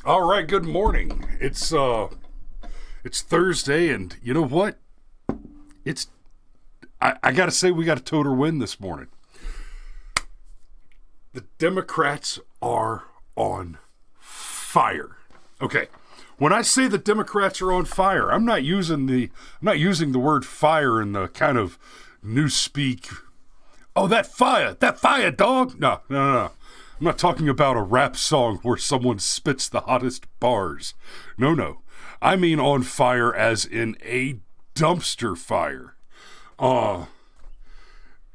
All right, good morning. It's Thursday, and you know what? It's I gotta say we got a total win this morning. The Democrats are on fire. Okay. When I say the Democrats are on fire, I'm not using the word fire in the kind of newspeak. Oh, that fire, dog. No. I'm not talking about a rap song where someone spits the hottest bars. No. I mean on fire as in a dumpster fire.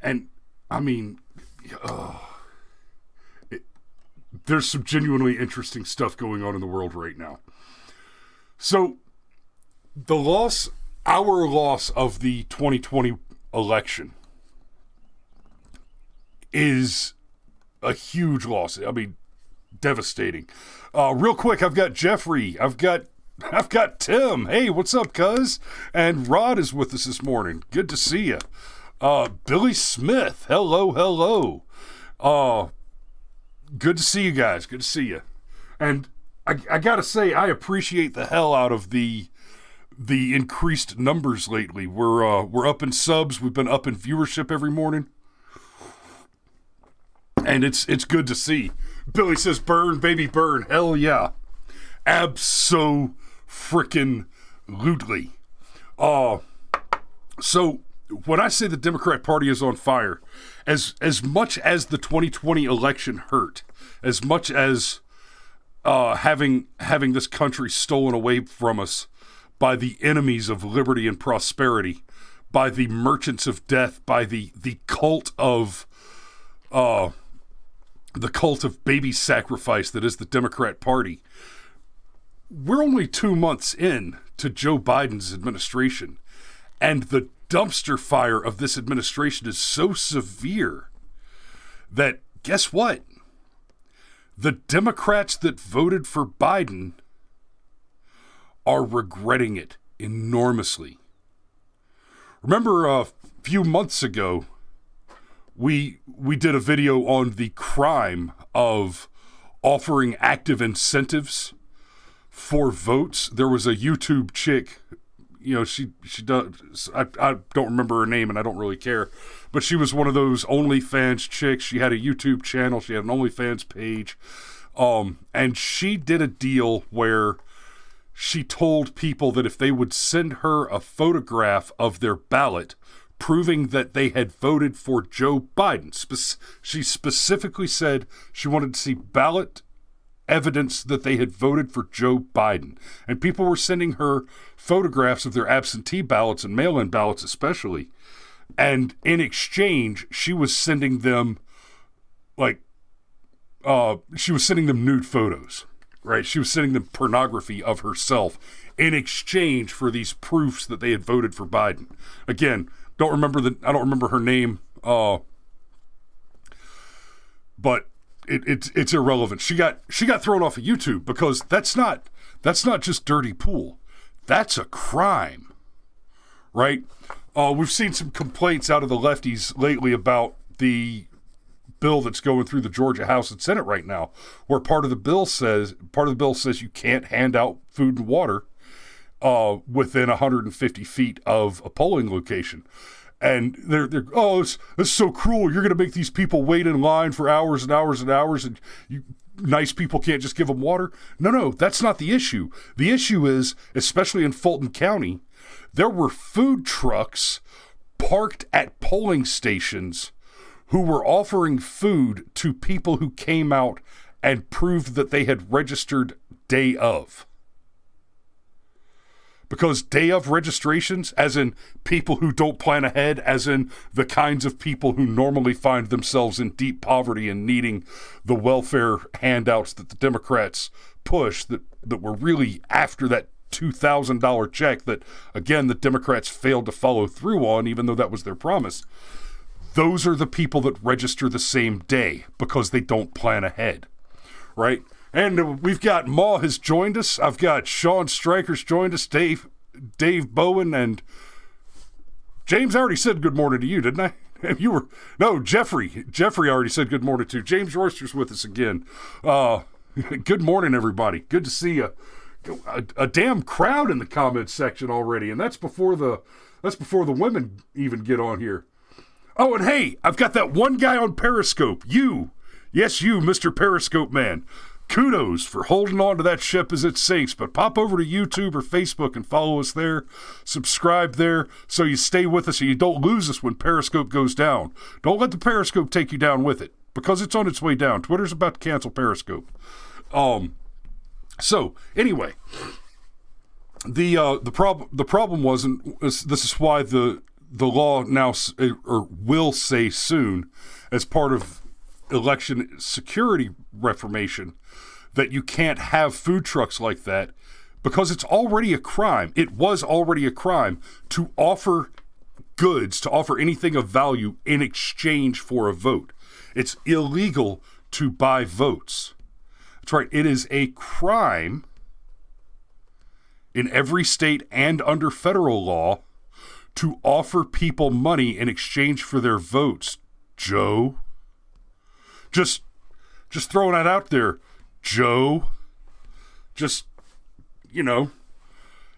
And I mean, there's some genuinely interesting stuff going on in the world right now. So, our loss of the 2020 election is a huge loss. I mean, devastating. Real quick, I've got Jeffrey. I've got Tim. Hey, what's up, cuz? And Rod is with us this morning. Good to see you. Billy Smith. Hello. Good to see you guys. Good to see you. And I gotta say, I appreciate the hell out of the increased numbers lately. We're up in subs. We've been up in viewership every morning. And it's good to see. Billy says, burn, baby, burn. Hell yeah. Abso-frickin-lutely. So, when I say the Democrat Party is on fire, as much as the 2020 election hurt, as much as having this country stolen away from us by the enemies of liberty and prosperity, by the merchants of death, by the cult of baby sacrifice that is the Democrat Party. We're only 2 months in to Joe Biden's administration, and the dumpster fire of this administration is so severe that, guess what? The Democrats that voted for Biden are regretting it enormously. Remember a few months ago, we did a video on the crime of offering active incentives for votes. There was a YouTube chick, she does, I don't remember her name and I don't really care, but she was one of those OnlyFans chicks. She had a YouTube channel, she had an OnlyFans page, and she did a deal where she told people that if they would send her a photograph of their ballot proving that they had voted for Joe Biden. She specifically said she wanted to see ballot evidence that they had voted for Joe Biden. And people were sending her photographs of their absentee ballots and mail-in ballots especially. And in exchange, she was sending them nude photos, right? She was sending them pornography of herself in exchange for these proofs that they had voted for Biden. Again, I don't remember her name, but it's irrelevant. She got thrown off of YouTube because that's not just dirty pool. That's a crime, right? We've seen some complaints out of the lefties lately about the bill that's going through the Georgia House and Senate right now, where part of the bill says you can't hand out food and water within 150 feet of a polling location. And they're this is so cruel. You're going to make these people wait in line for hours and hours and hours, and you nice people can't just give them water. No, that's not the issue. The issue is, especially in Fulton County, there were food trucks parked at polling stations who were offering food to people who came out and proved that they had registered day of. Because day of registrations, as in people who don't plan ahead, as in the kinds of people who normally find themselves in deep poverty and needing the welfare handouts that the Democrats push, that were really after that $2,000 check that, again, the Democrats failed to follow through on, even though that was their promise. Those are the people that register the same day because they don't plan ahead, right? And we've got Ma has joined us. I've got Sean Stryker's joined us, Dave Bowen, and James. I already said good morning to you, didn't I? Jeffrey. Jeffrey already said good morning too. James Royster's with us again. Good morning, everybody. Good to see you. A damn crowd in the comments section already, and that's before the women even get on here. Oh, and hey, I've got that one guy on Periscope. You, yes, you, Mr. Periscope Man. Kudos for holding on to that ship as it sinks, but pop over to YouTube or Facebook and follow us there. Subscribe there so you stay with us and you don't lose us when Periscope goes down. Don't let the Periscope take you down with it, because it's on its way down. Twitter's about to cancel Periscope. So anyway, the problem wasn't. This is why the law now or will say soon, as part of election security reformation, that you can't have food trucks like that, because it's already a crime. It was already a crime to offer goods, to offer anything of value in exchange for a vote. It's illegal to buy votes. That's right. It is a crime in every state and under federal law to offer people money in exchange for their votes. Joe, just throwing that out there, Joe. Just,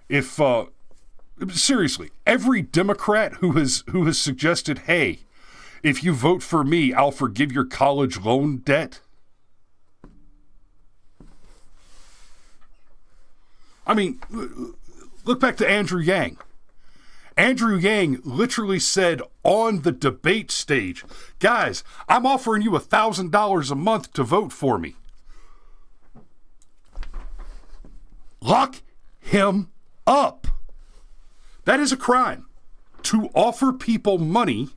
if seriously, every Democrat who has suggested, hey, if you vote for me, I'll forgive your college loan debt. I mean, look back to Andrew Yang. Andrew Yang literally said on the debate stage, guys, I'm offering you $1,000 a month to vote for me. Lock him up. That is a crime. To offer people money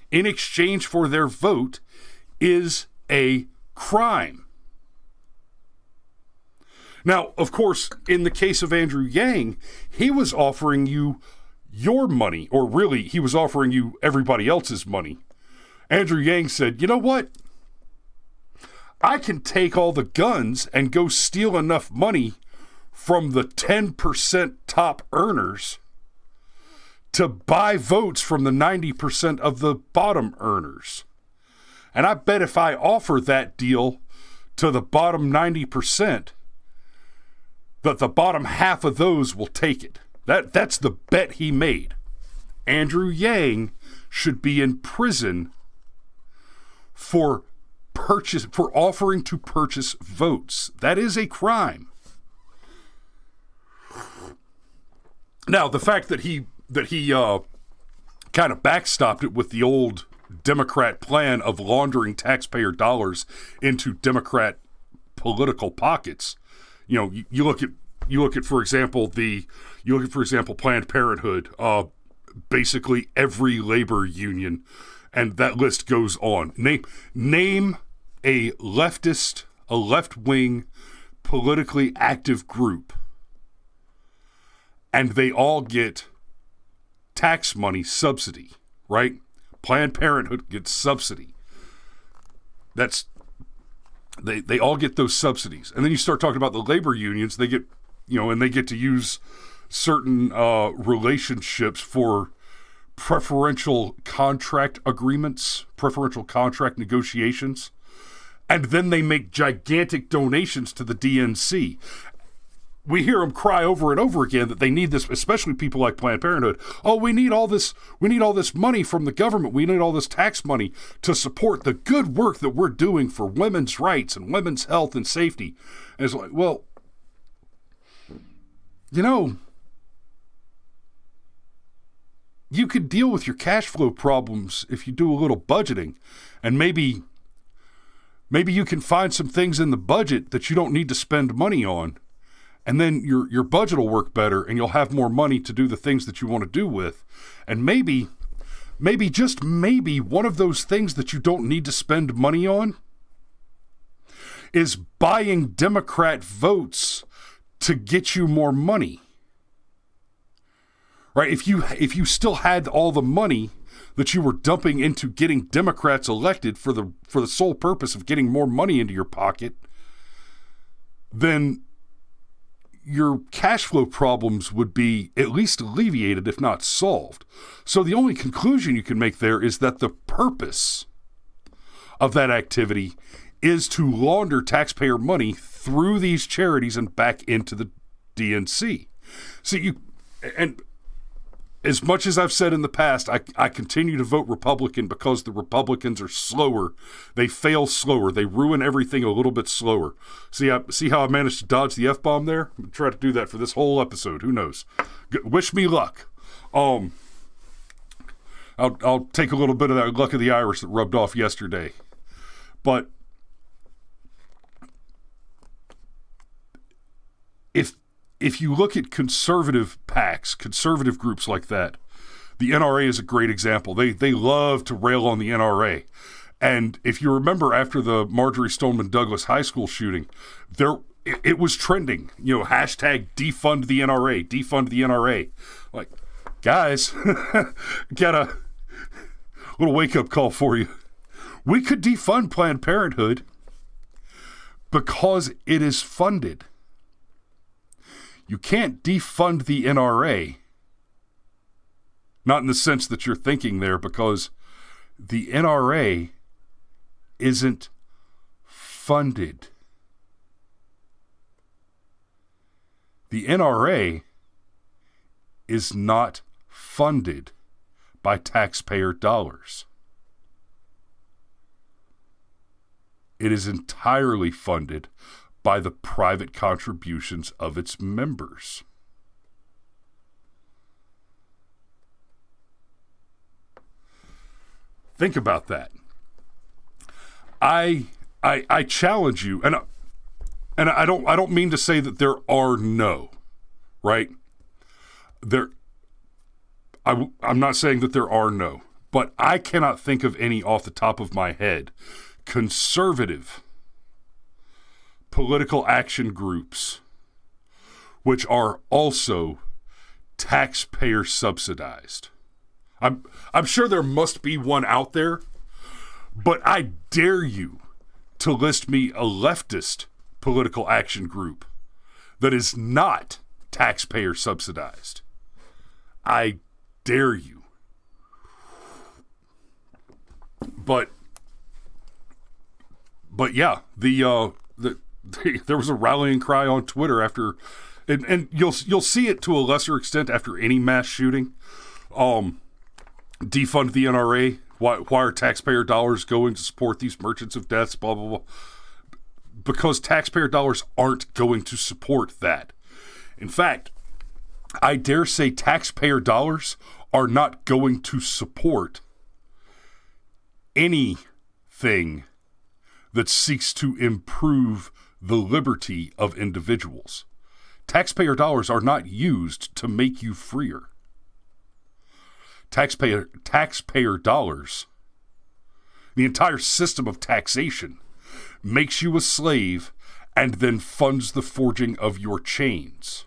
in exchange for their vote is a crime. Now, of course, in the case of Andrew Yang, he was offering you your money, or really, he was offering you everybody else's money. Andrew Yang said, you know what? I can take all the guns and go steal enough money from the 10% top earners to buy votes from the 90% of the bottom earners. And I bet if I offer that deal to the bottom 90%, that the bottom half of those will take it. That's the bet he made. Andrew Yang should be in prison for offering to purchase votes. That is a crime. Now, the fact that he kind of backstopped it with the old Democrat plan of laundering taxpayer dollars into Democrat political pockets. You look at for example Planned Parenthood, basically every labor union, and that list goes on. Name a left-wing politically active group, and they all get tax money subsidy, right? Planned Parenthood gets subsidy. They all get those subsidies. And then you start talking about the labor unions, they get, and they get to use certain relationships for preferential contract agreements, preferential contract negotiations. And then they make gigantic donations to the DNC. We hear them cry over and over again that they need this, especially people like Planned Parenthood. Oh, we need all this money from the government. We need all this tax money to support the good work that we're doing for women's rights and women's health and safety. And it's like, well, you could deal with your cash flow problems if you do a little budgeting, and maybe you can find some things in the budget that you don't need to spend money on. And then your budget will work better, and you'll have more money to do the things that you want to do with. And maybe, just maybe, one of those things that you don't need to spend money on is buying Democrat votes to get you more money. Right? If you still had all the money that you were dumping into getting Democrats elected for the sole purpose of getting more money into your pocket, then your cash flow problems would be at least alleviated, if not solved. So the only conclusion you can make there is that the purpose of that activity is to launder taxpayer money through these charities and back into the DNC. See, and as much as I've said in the past, I continue to vote Republican because the Republicans are slower. They fail slower. They ruin everything a little bit slower. See how I managed to dodge the F-bomb there? I'm going to try to do that for this whole episode. Who knows? Wish me luck. I'll take a little bit of that luck of the Irish that rubbed off yesterday. But if you look at conservative PACs, conservative groups like that, the NRA is a great example. They love to rail on the NRA. And if you remember after the Marjorie Stoneman Douglas high school shooting, it was trending, hashtag defund the NRA, defund the NRA. Like, guys, got a little wake-up call for you. We could defund Planned Parenthood because it is funded. You can't defund the NRA, not in the sense that you're thinking there, because the NRA isn't funded. The NRA is not funded by taxpayer dollars. It is entirely funded by the private contributions of its members. Think about that. I challenge you, and I don't mean to say that there are no, right? I'm not saying that there are no, but I cannot think of any off the top of my head conservative political action groups which are also taxpayer subsidized. I'm sure there must be one out there, but I dare you to list me a leftist political action group that is not taxpayer subsidized. I dare you. But yeah, there was a rallying cry on Twitter after, and you'll see it to a lesser extent after any mass shooting. Defund the NRA. Why are taxpayer dollars going to support these merchants of death? Blah blah blah. Because taxpayer dollars aren't going to support that. In fact, I dare say taxpayer dollars are not going to support anything that seeks to improve the liberty of individuals. Taxpayer dollars are not used to make you freer. Taxpayer dollars, the entire system of taxation, makes you a slave and then funds the forging of your chains.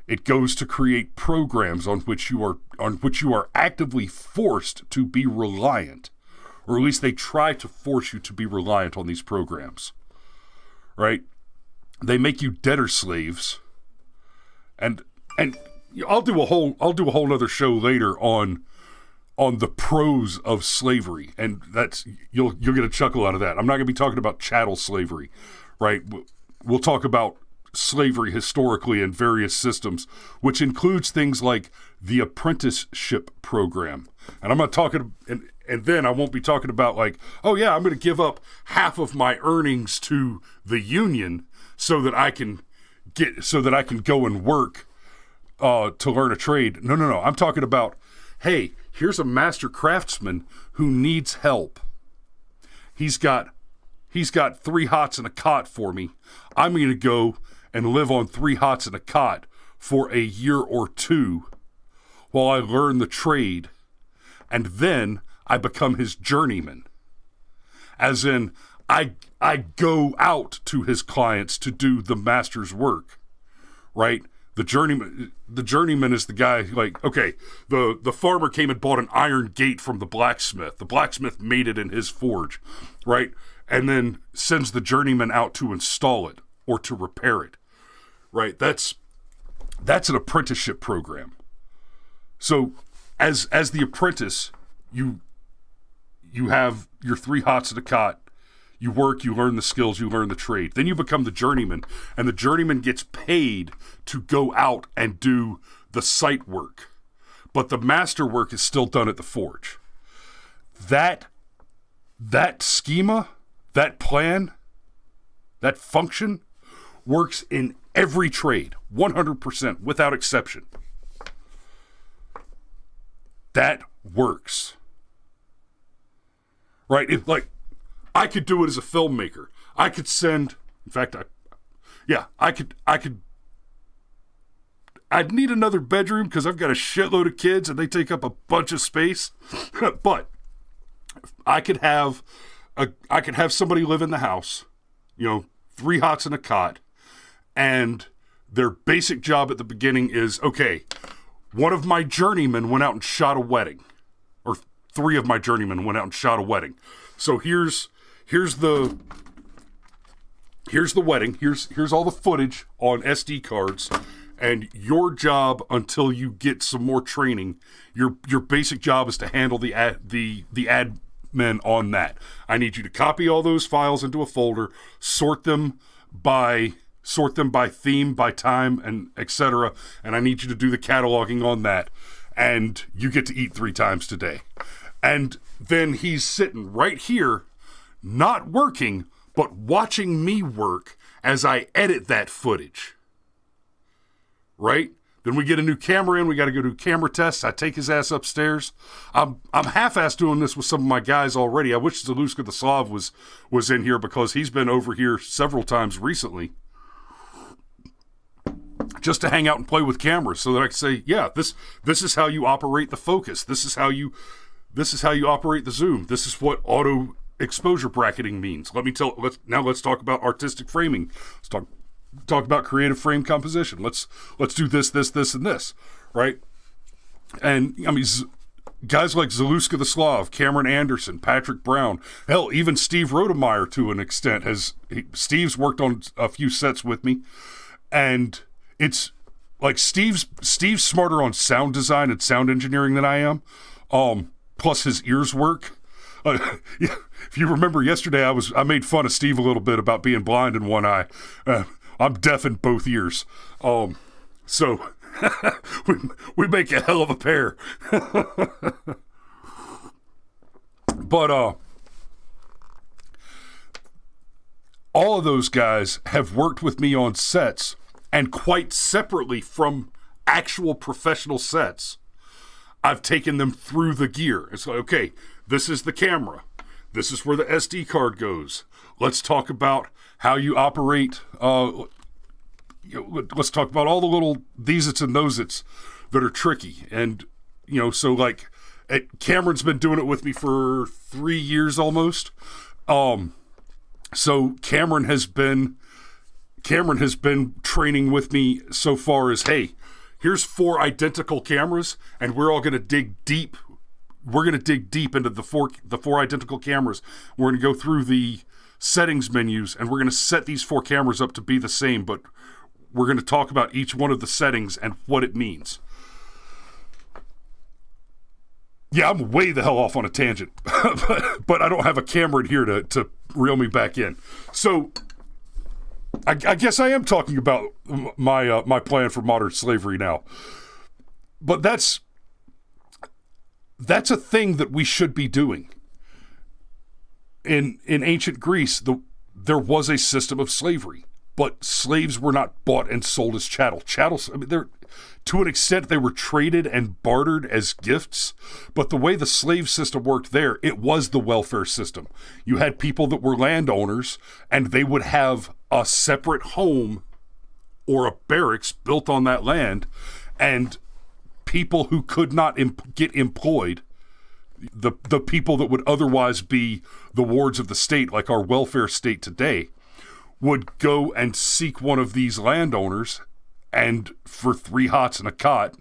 It goes to create programs on which you are actively forced to be reliant, or at least they try to force you to be reliant on these programs. Right? They make you debtor slaves, and I'll do a whole other show later on the pros of slavery, and that's you'll get a chuckle out of that. I'm not going to be talking about chattel slavery, right? We'll talk about slavery historically in various systems, which includes things like the apprenticeship program. And I'm not talking, and then I won't be talking about like, oh yeah, I'm going to give up half of my earnings to the union so that I can go and work to learn a trade. No. I'm talking about, hey, here's a master craftsman who needs help. He's got 3 hots and a cot for me. I'm going to go and live on 3 hots and a cot for a year or 2 while I learn the trade, and then I become his journeyman. As in, I go out to his clients to do the master's work, right? The journeyman is the guy, like, okay, the farmer came and bought an iron gate from the blacksmith. The blacksmith made it in his forge, right? And then sends the journeyman out to install it or to repair it, right? That's an apprenticeship program. So as the apprentice, you have your 3 hots and a cot, You work, you learn the skills, you learn the trade. Then you become the journeyman, and the journeyman gets paid to go out and do the site work. But the master work is still done at the forge. That schema, that plan, that function works in every trade, 100%, without exception. That works. Right? I could do it as a filmmaker. I could send, in fact, I'd need another bedroom because I've got a shitload of kids and they take up a bunch of space. But I could have somebody live in the house, 3 hots and a cot, and their basic job at the beginning is, okay, one of my journeymen went out and shot a wedding, or 3 of my journeymen went out and shot a wedding. So here's the wedding. Here's all the footage on SD cards, and your job until you get some more training, your basic job is to handle the admin on that. I need you to copy all those files into a folder, sort them by theme, by time, and etc. And I need you to do the cataloging on that. And you get to eat 3 times today. And then he's sitting right here, not working, but watching me work as I edit that footage. Right? Then we get a new camera in. We got to go do camera tests. I take his ass upstairs. I'm half-assed doing this with some of my guys already. I wish Zaluska the Slav was in here because he's been over here several times recently just to hang out and play with cameras so that I can say, yeah, this is how you operate the focus. This is how you operate the zoom. This is what auto exposure bracketing means. Let's talk about artistic framing. Let's talk about creative frame composition. Let's do this, and this, right? And I mean, guys like Zaluska the Slav, Cameron Anderson, Patrick Brown, hell, even Steve Rodemeyer to an extent Steve's worked on a few sets with me, and it's like Steve's smarter on sound design and sound engineering than I am. Plus his ears work. If you remember yesterday, I made fun of Steve a little bit about being blind in one eye. I'm deaf in both ears. So we make a hell of a pair. But all of those guys have worked with me on sets, and quite separately from actual professional sets, I've taken them through the gear. It's like, okay, this is the camera. This is where the SD card goes. Let's talk about how you operate. Let's talk about all the little these-its and those-its that are tricky. And, so like Cameron's been doing it with me for 3 years almost. So Cameron has been training with me so far as, hey, here's 4 identical cameras, and we're all going to dig deep. We're going to dig deep into the four identical cameras. We're going to go through the settings menus, and we're going to set these 4 cameras up to be the same, but we're going to talk about each one of the settings and what it means. Yeah, I'm way the hell off on a tangent, but I don't have a camera in here to reel me back in. So I guess I am talking about my plan for modern slavery now. But that's a thing that we should be doing. In ancient Greece, there was a system of slavery, but slaves were not bought and sold as chattel. Chattels, I mean, to an extent, they were traded and bartered as gifts, but the way the slave system worked there, it was the welfare system. You had people that were landowners, and they would have a separate home or a barracks built on that land, and people who could not get employed, the people that would otherwise be the wards of the state, like our welfare state today, would go and seek one of these landowners, and for 3 hots and a cot,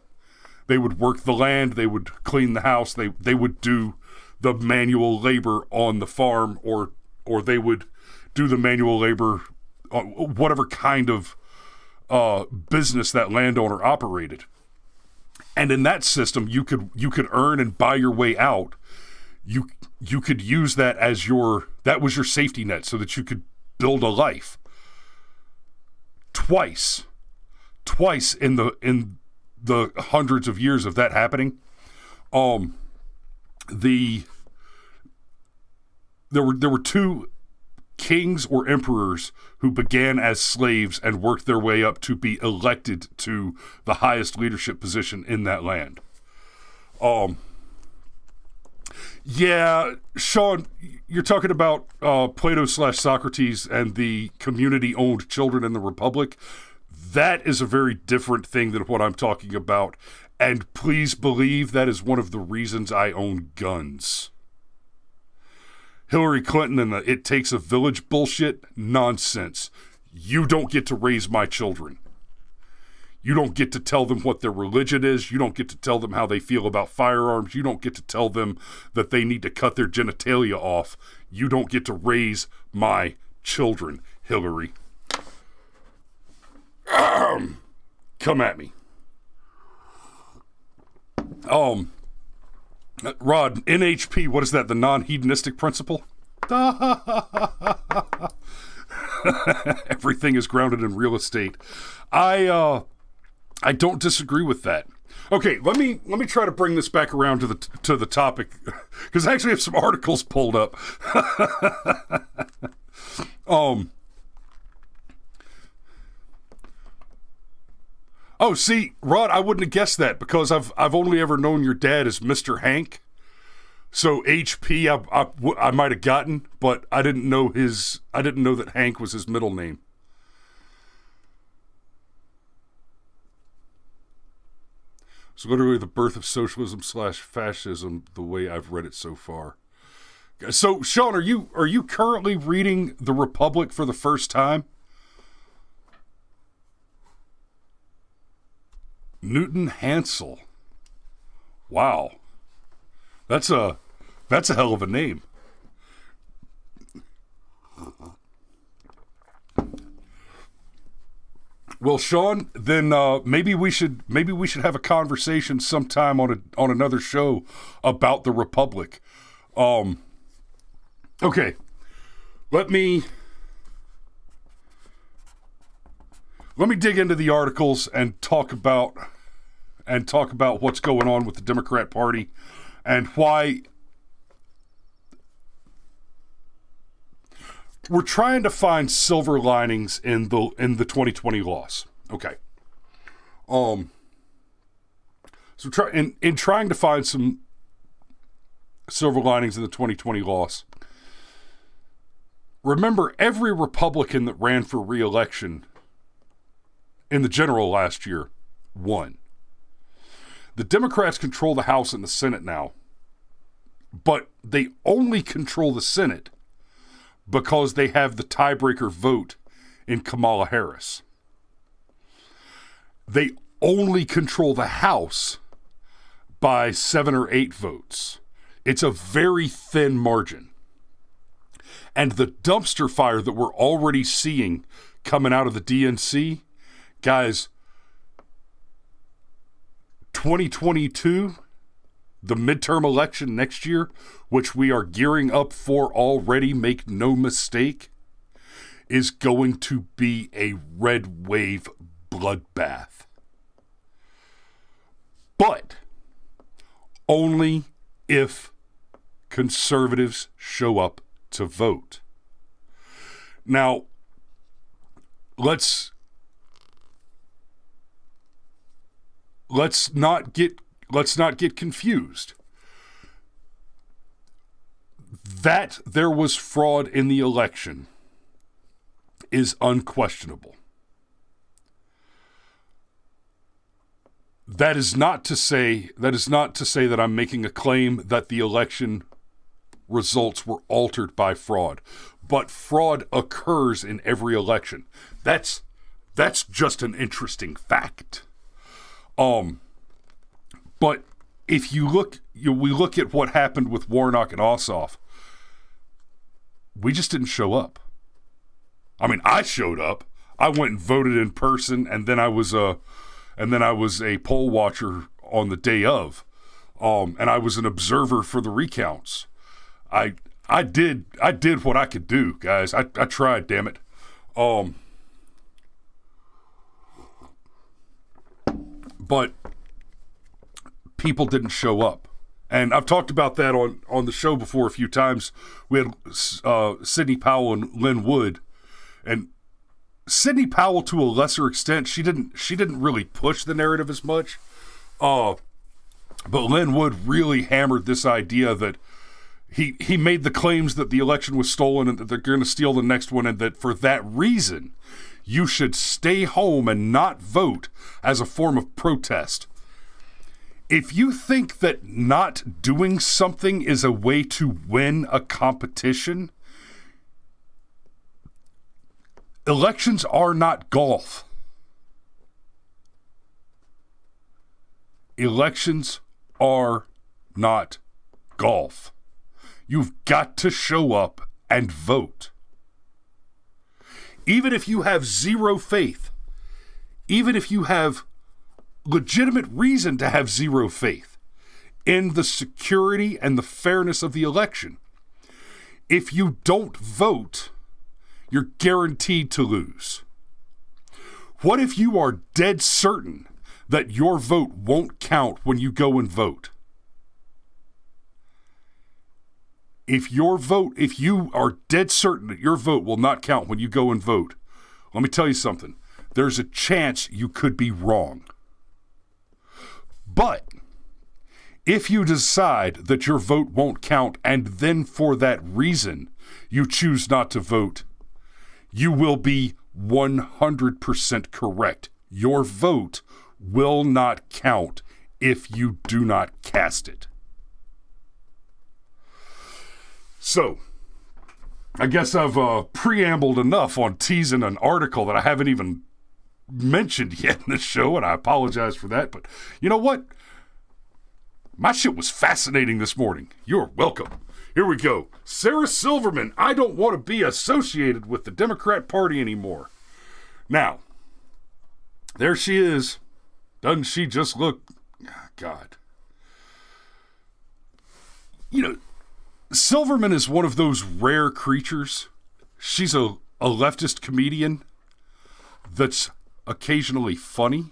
they would work the land, they would clean the house, they would do the manual labor on the farm, or they would do the manual labor on whatever kind of business that landowner operated. And in that system, you could earn and buy your way out. you could use that as that was your safety net so that you could build a life. Twice in the hundreds of years of that happening, there were two kings or emperors who began as slaves and worked their way up to be elected to the highest leadership position in that land. Yeah, Sean, you're talking about Plato/Socrates and the community-owned children in the Republic. That is a very different thing than what I'm talking about. And please believe that is one of the reasons I own guns. Hillary Clinton and the "it takes a village" bullshit, nonsense. You don't get to raise my children. You don't get to tell them what their religion is. You don't get to tell them how they feel about firearms. You don't get to tell them that they need to cut their genitalia off. You don't get to raise my children, Hillary. Come at me. Rod, NHP, what is that? The non-hedonistic principle? Everything is grounded in real estate. I don't disagree with that. Okay, let me try to bring this back around to the topic, because I actually have some articles pulled up. Oh, see, Rod, I wouldn't have guessed that because I've only ever known your dad as Mr. Hank. So HP I might have gotten, but I didn't know that Hank was his middle name. It's literally the birth of socialism/fascism, the way I've read it so far. So, Sean, are you currently reading The Republic for the first time? Newton Hansel. Wow. That's a hell of a name. Well, Sean, then maybe we should have a conversation sometime on another show about the Republic. Okay. Let me dig into the articles and talk about what's going on with the Democrat Party and why we're trying to find silver linings in the 2020 loss. Okay. So in trying to find some silver linings in the 2020 loss, remember every Republican that ran for re-election in the general last year won. The Democrats control the House and the Senate now, but they only control the Senate because they have the tiebreaker vote in Kamala Harris. They only control the House by 7 or 8 votes. It's a very thin margin. And the dumpster fire that we're already seeing coming out of the DNC, guys, 2022, the midterm election next year, which we are gearing up for already, make no mistake, is going to be a red wave bloodbath. But only if conservatives show up to vote. Now, let's not get confused. That there was fraud in the election is unquestionable. That is not to say that I'm making a claim that the election results were altered by fraud, but fraud occurs in every election. That's just an interesting fact. But if we look at what happened with Warnock and Ossoff, we just didn't show up. I mean, I showed up. I went and voted in person, and then I was a poll watcher on the day of, and I was an observer for the recounts. I did what I could do, guys. I tried, damn it. But people didn't show up. And I've talked about that on the show before a few times. We had Sidney Powell and Lynn Wood. And Sidney Powell, to a lesser extent, she didn't really push the narrative as much. But Lynn Wood really hammered this idea that he made the claims that the election was stolen and that they're going to steal the next one, and that for that reason, you should stay home and not vote as a form of protest. If you think that not doing something is a way to win a competition, elections are not golf. Elections are not golf. You've got to show up and vote. Even if you have zero faith, even if you have legitimate reason to have zero faith in the security and the fairness of the election, if you don't vote, you're guaranteed to lose. What if you are dead certain that your vote won't count when you go and vote? If you are dead certain that your vote will not count when you go and vote, let me tell you something. There's a chance you could be wrong. But if you decide that your vote won't count and then for that reason you choose not to vote, you will be 100% correct. Your vote will not count if you do not cast it. So, I guess I've preambled enough on teasing an article that I haven't even mentioned yet in the show, and I apologize for that. But you know what? My shit was fascinating this morning. You're welcome. Here we go. Sara Silverman, I don't want to be associated with the Democrat Party anymore. Now, there she is. Doesn't she just look... God. You know, Silverman is one of those rare creatures. She's a leftist comedian that's occasionally funny.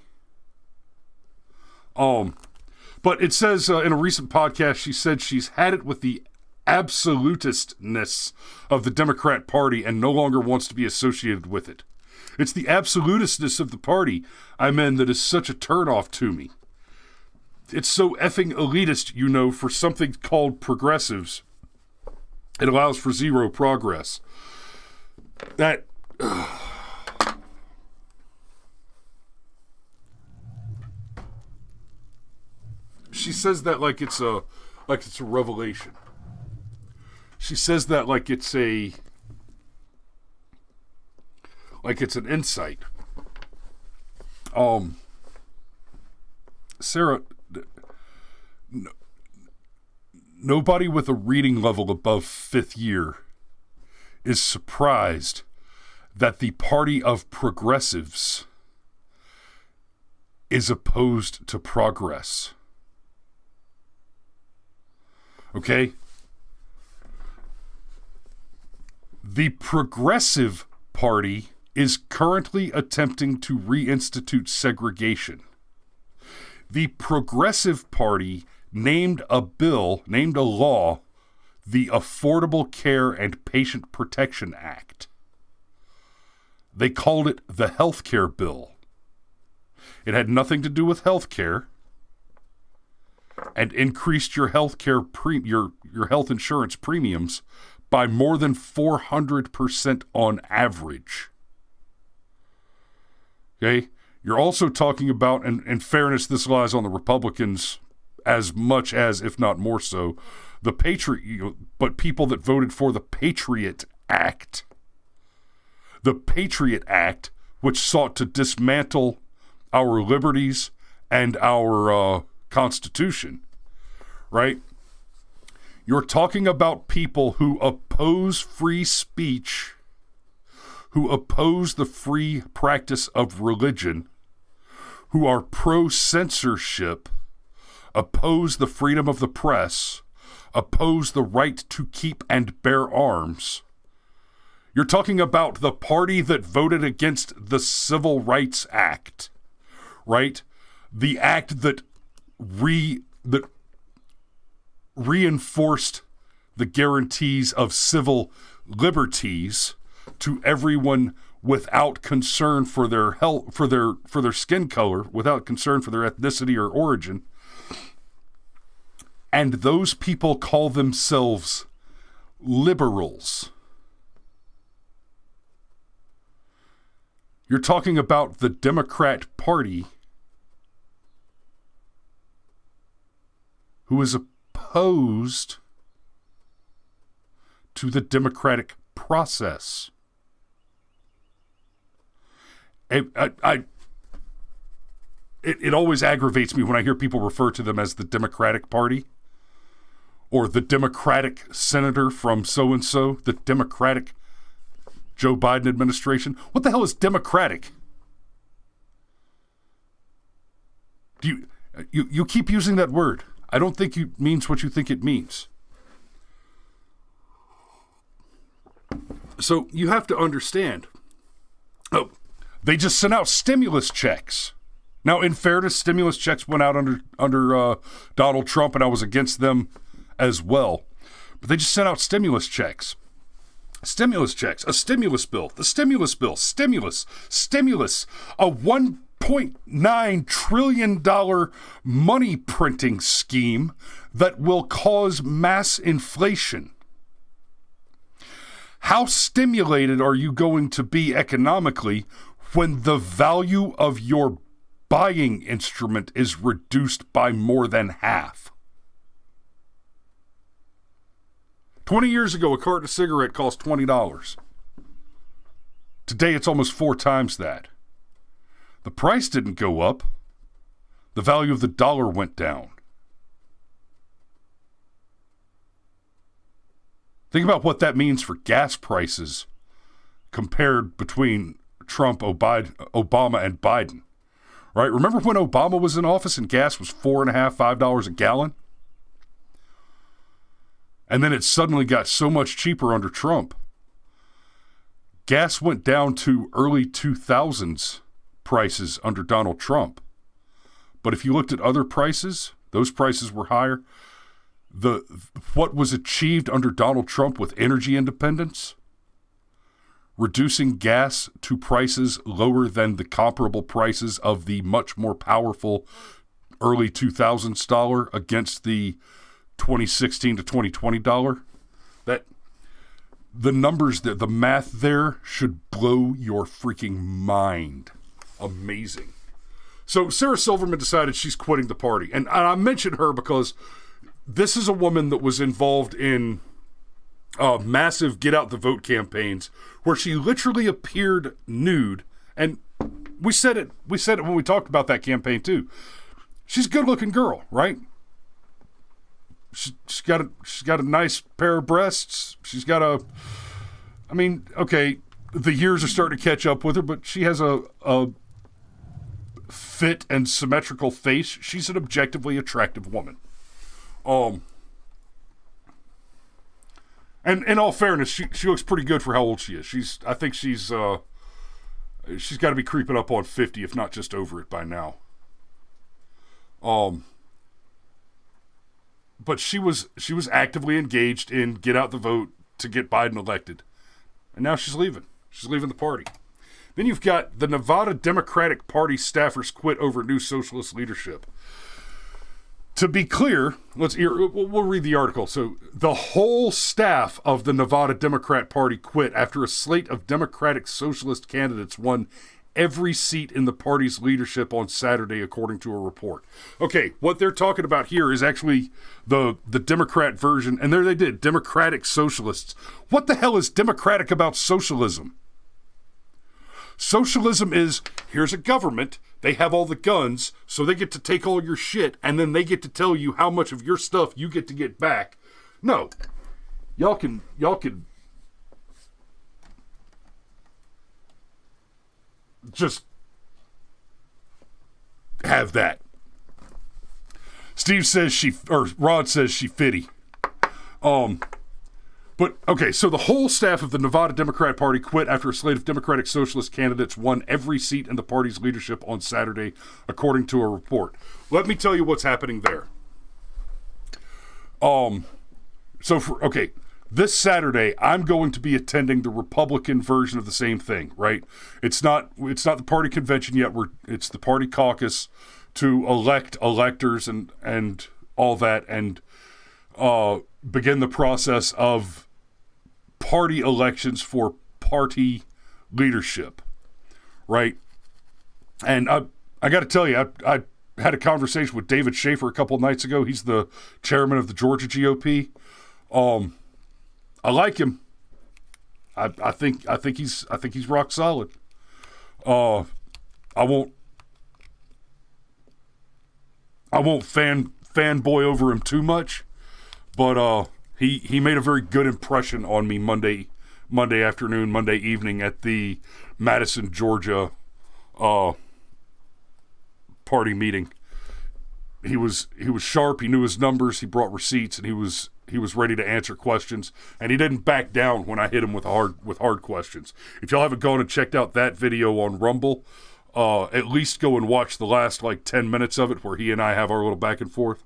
But it says in a recent podcast, she said she's had it with the absolutistness of the Democrat Party and no longer wants to be associated with it. It's the absolutistness of the party, that is such a turnoff to me. It's so effing elitist, you know, for something called progressives. It allows for zero progress. That... She says that like it's a revelation. She says that like it's an insight. Sarah, nobody with a reading level above 5th year is surprised that the party of progressives is opposed to progress. Okay? The Progressive Party is currently attempting to reinstitute segregation. The Progressive Party named a law, the Affordable Care and Patient Protection Act. They called it the Health Care Bill. It had nothing to do with health care and increased your health care your health insurance premiums by more than 400% on average. Okay? You're also talking about, and in fairness, this lies on the Republicans as much as, if not more so, but people that voted for the Patriot Act. The Patriot Act, which sought to dismantle our liberties and our Constitution, right? You're talking about people who oppose free speech, who oppose the free practice of religion, who are pro-censorship, oppose the freedom of the press, oppose the right to keep and bear arms. You're talking about the party that voted against the Civil Rights Act, right? The act that reinforced the guarantees of civil liberties to everyone without concern for their health, for their skin color, without concern for their ethnicity or origin. And those people call themselves liberals. You're talking about the Democrat Party, who is opposed to the democratic process. It always aggravates me when I hear people refer to them as the Democratic Party, or the Democratic senator from so-and-so, the Democratic Joe Biden administration. What the hell is democratic? You keep using that word. I don't think it means what you think it means. So you have to understand. Oh, they just sent out stimulus checks. Now, in fairness, stimulus checks went out under Donald Trump, and I was against them as well. But they just sent out stimulus checks. Stimulus checks, a stimulus bill, the stimulus bill, stimulus, a $1.9 trillion money printing scheme that will cause mass inflation. How stimulated are you going to be economically when the value of your buying instrument is reduced by more than half? 20 years ago, a carton of cigarette cost $20. Today, it's almost 4 times that. The price didn't go up. The value of the dollar went down. Think about what that means for gas prices compared between Trump, Obama, and Biden. Right? Remember when Obama was in office and gas was $4.50, $5 a gallon? And then it suddenly got so much cheaper under Trump. Gas went down to early 2000s prices under Donald Trump. But if you looked at other prices, those prices were higher. What was achieved under Donald Trump with energy independence, reducing gas to prices lower than the comparable prices of the much more powerful early 2000s dollar against the 2016 to 2020 dollar, that the numbers there, the math there should blow your freaking mind. Amazing. So Sara Silverman decided she's quitting the party. And I mention her because this is a woman that was involved in massive get out the vote campaigns where she literally appeared nude. And we said it when we talked about that campaign too. She's a good looking girl, right? She's got a nice pair of breasts. She's got okay, the years are starting to catch up with her, but she has a fit and symmetrical face. She's an objectively attractive woman. And in all fairness, she looks pretty good for how old she is. I think she's got to be creeping up on 50, if not just over it by now. But she was actively engaged in get out the vote to get Biden elected. And now she's leaving. She's leaving the party. Then you've got the Nevada Democratic Party staffers quit over new socialist leadership. To be clear, we'll read the article. So the whole staff of the Nevada Democrat Party quit after a slate of Democratic Socialist candidates won every seat in the party's leadership on Saturday, according to a report. Okay, what they're talking about here is actually the Democrat version, and there they did, Democratic Socialists. What the hell is democratic about socialism? Socialism is, here's a government, they have all the guns, so they get to take all your shit, and then they get to tell you how much of your stuff you get to get back. No. Y'all can just have that. Rod says she fitty. But, okay, so the whole staff of the Nevada Democrat Party quit after a slate of Democratic Socialist candidates won every seat in the party's leadership on Saturday, according to a report. Let me tell you what's happening there. This Saturday, I'm going to be attending the Republican version of the same thing, right? It's not the party convention yet. It's the party caucus to elect electors and all that, and begin the process of party elections for party leadership, right? And I got to tell you, I had a conversation with David Schaefer a couple of nights ago. He's the chairman of the Georgia GOP. I like him. I think he's rock solid. I won't fanboy over him too much, but he made a very good impression on me Monday afternoon, Monday evening at the Madison, Georgia party meeting. He was sharp. He knew his numbers. He brought receipts, and he was ready to answer questions. And he didn't back down when I hit him with hard questions. If y'all haven't gone and checked out that video on Rumble, at least go and watch the last 10 minutes of it where he and I have our little back and forth.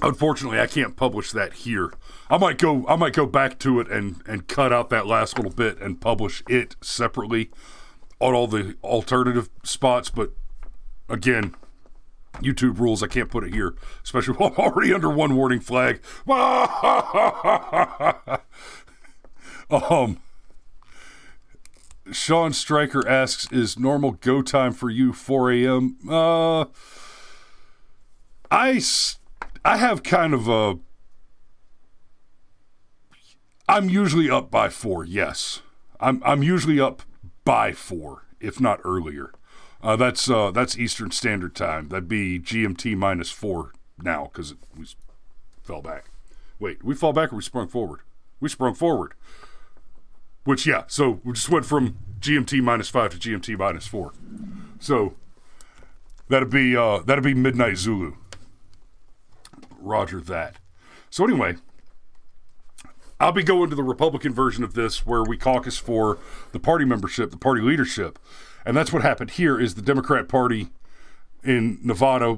Unfortunately, I can't publish that here. I might go back to it and cut out that last little bit and publish it separately on all the alternative spots, but again, YouTube rules, I can't put it here, especially while I'm already under one warning flag. Sean Stryker asks, is normal go time for you 4 a.m.? I have kind of a... I'm usually up by 4, yes. I'm usually up by 4, if not earlier. That's Eastern Standard Time. That'd be GMT minus 4 now, because we fell back. Wait, we fall back or we sprung forward? We sprung forward. Which, yeah, so we just went from GMT minus 5 to GMT minus 4. So that'd be midnight Zulu. Roger that. So anyway, I'll be going to the Republican version of this where we caucus for the party membership, the party leadership. And that's what happened here is the Democrat Party in Nevada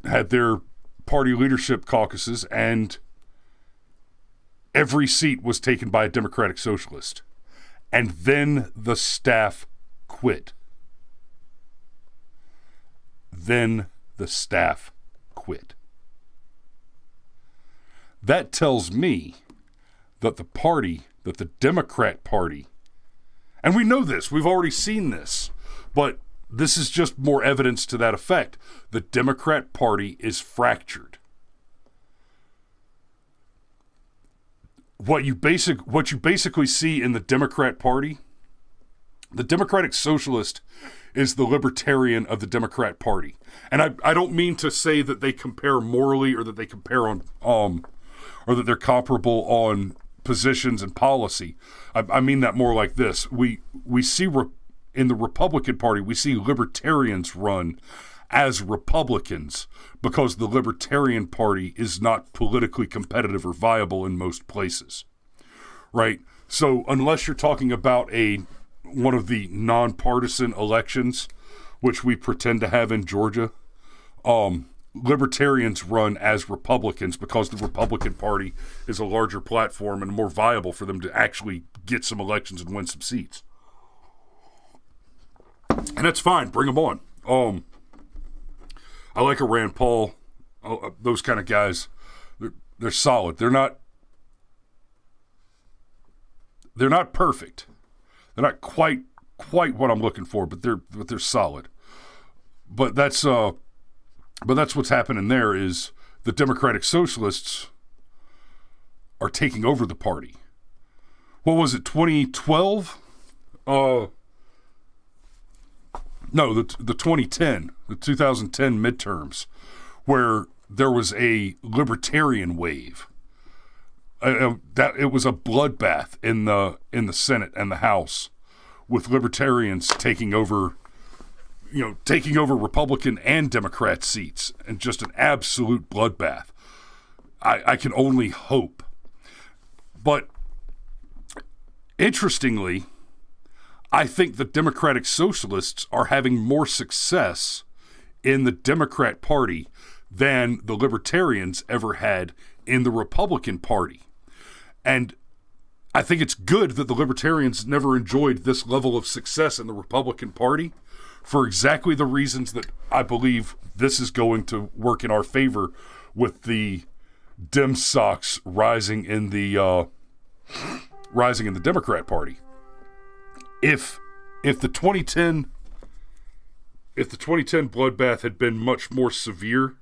had their party leadership caucuses, and every seat was taken by a Democratic Socialist. And then the staff quit. That tells me that the Democrat Party, and we know this, we've already seen this, but this is just more evidence to that effect. The Democrat Party is fractured. What you basically see in the Democrat Party, the Democratic Socialist is the libertarian of the Democrat Party. And I don't mean to say that they compare morally or that they compare on or that they're comparable on positions and policy. I mean that more like this. We see in the Republican Party, we see libertarians run as Republicans because the Libertarian Party is not politically competitive or viable in most places, right? So unless you're talking about one of the nonpartisan elections, which we pretend to have in Georgia, libertarians run as Republicans because the Republican Party is a larger platform and more viable for them to actually get some elections and win some seats. And that's fine. Bring them on. I like a Rand Paul, those kind of guys. They're solid. They're not perfect. They're not quite what I'm looking for, but they're solid. But that's what's happening there is the Democratic Socialists are taking over the party. What was it, 2012? No, the 2010, the 2010 midterms, where there was a libertarian wave. That it was a bloodbath in the Senate and the House, with libertarians taking over Republican and Democrat seats, and just an absolute bloodbath. I can only hope. But interestingly, I think the Democratic Socialists are having more success in the Democrat Party than the Libertarians ever had in the Republican Party. And I think it's good that the Libertarians never enjoyed this level of success in the Republican Party for exactly the reasons that I believe this is going to work in our favor with the Dem Sox rising in the Democrat Party. If the 2010 bloodbath had been much more severe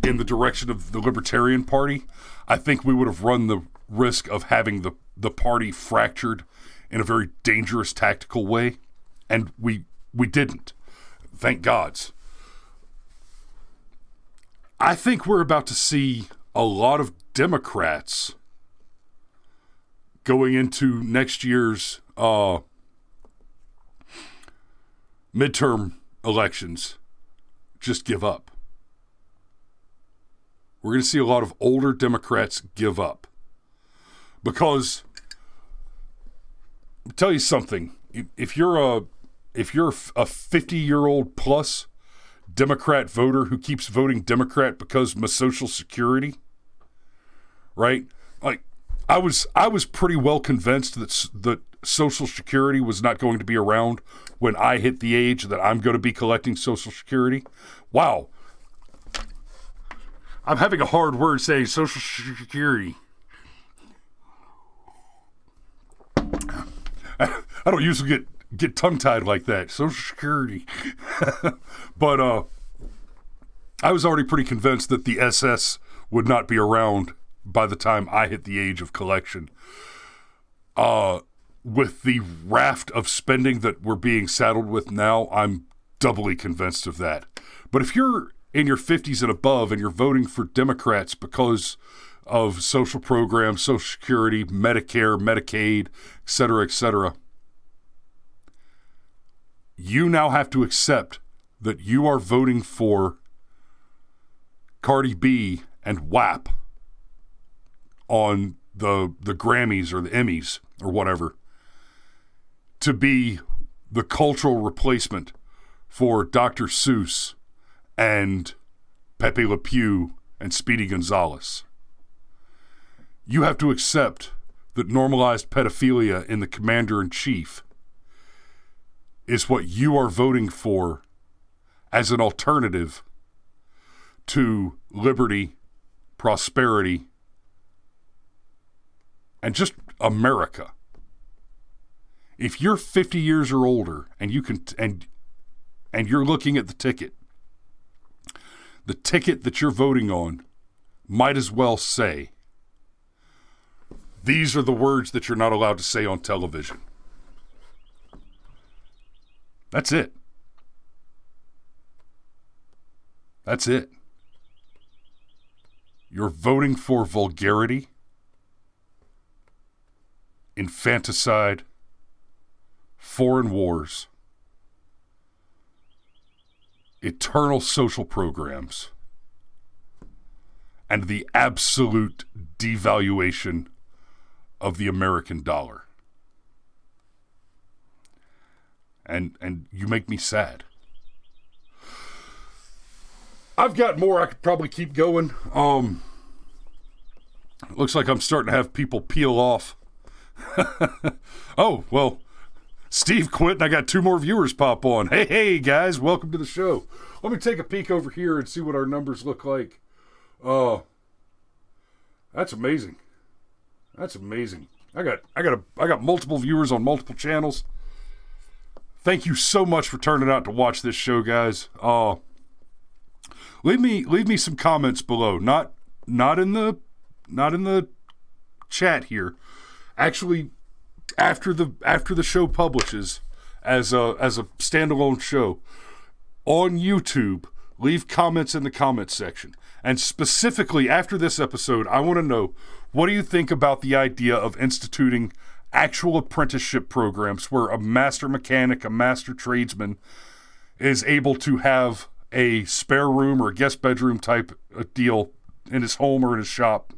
in the direction of the Libertarian Party, I think we would have run the risk of having the party fractured in a very dangerous tactical way, and we didn't. Thank gods. I think we're about to see a lot of Democrats going into next year's midterm elections just give up. We're going to see a lot of older Democrats give up. Because, I'll tell you something, if you're a 50-year-old plus Democrat voter who keeps voting Democrat because of my Social Security, right? Like, I was pretty well convinced that Social Security was not going to be around when I hit the age that I'm going to be collecting Social Security. Wow. I'm having a hard word saying Social Security. I don't usually get tongue-tied like that. Social Security. But I was already pretty convinced that the SS would not be around by the time I hit the age of collection. With the raft of spending that we're being saddled with now, I'm doubly convinced of that. But if you're in your 50s and above and you're voting for Democrats because of social programs, Social Security, Medicare, Medicaid, et cetera, you now have to accept that you are voting for Cardi B and WAP on the Grammys or the Emmys or whatever to be the cultural replacement for Dr. Seuss and Pepe Le Pew and Speedy Gonzales. You have to accept that normalized pedophilia in the commander-in-chief is what you are voting for as an alternative to liberty, prosperity, and just America. If you're 50 years or older and you can and you're looking at the ticket that you're voting on might as well say, these are the words that you're not allowed to say on television. That's it. That's it. You're voting for vulgarity, infanticide, foreign wars, eternal social programs, and the absolute devaluation of the American dollar. And you make me sad. I've got more. I could probably keep going. Looks like I'm starting to have people peel off. Oh, well, Steve quit and I got 2 more viewers pop on. Hey, guys, welcome to the show. Let me take a peek over here and see what our numbers look like. That's amazing. That's amazing. I got multiple viewers on multiple channels. Thank you so much for turning out to watch this show, guys. Leave me some comments below. Not in the chat here. Actually, after the show publishes as a standalone show on YouTube, leave comments in the comments section. And specifically after this episode, I want to know, what do you think about the idea of instituting actual apprenticeship programs where a master mechanic, a master tradesman is able to have a spare room or a guest bedroom type deal his home or in his shop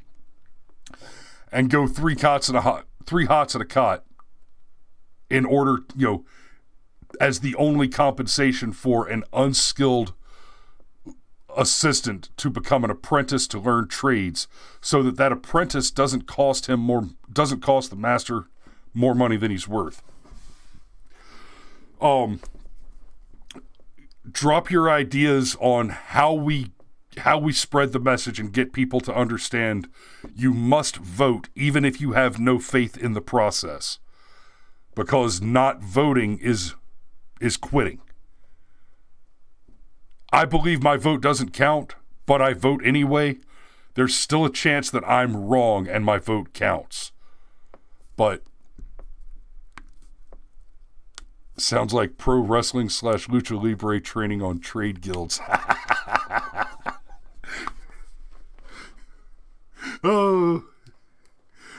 and go three hots at a cot in order, as the only compensation for an unskilled assistant to become an apprentice to learn trades, so that apprentice doesn't cost the master more money than he's worth. Drop your ideas on how we spread the message and get people to understand you must vote even if you have no faith in the process, because not voting is quitting. I believe my vote doesn't count, but I vote anyway. There's still a chance that I'm wrong and my vote counts. But sounds like pro wrestling / lucha libre training on trade guilds. Oh.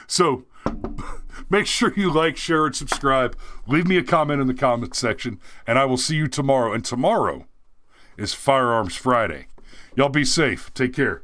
So, make sure you like, share, and subscribe. Leave me a comment in the comment section, and I will see you tomorrow. And tomorrow is Firearms Friday. Y'all be safe. Take care.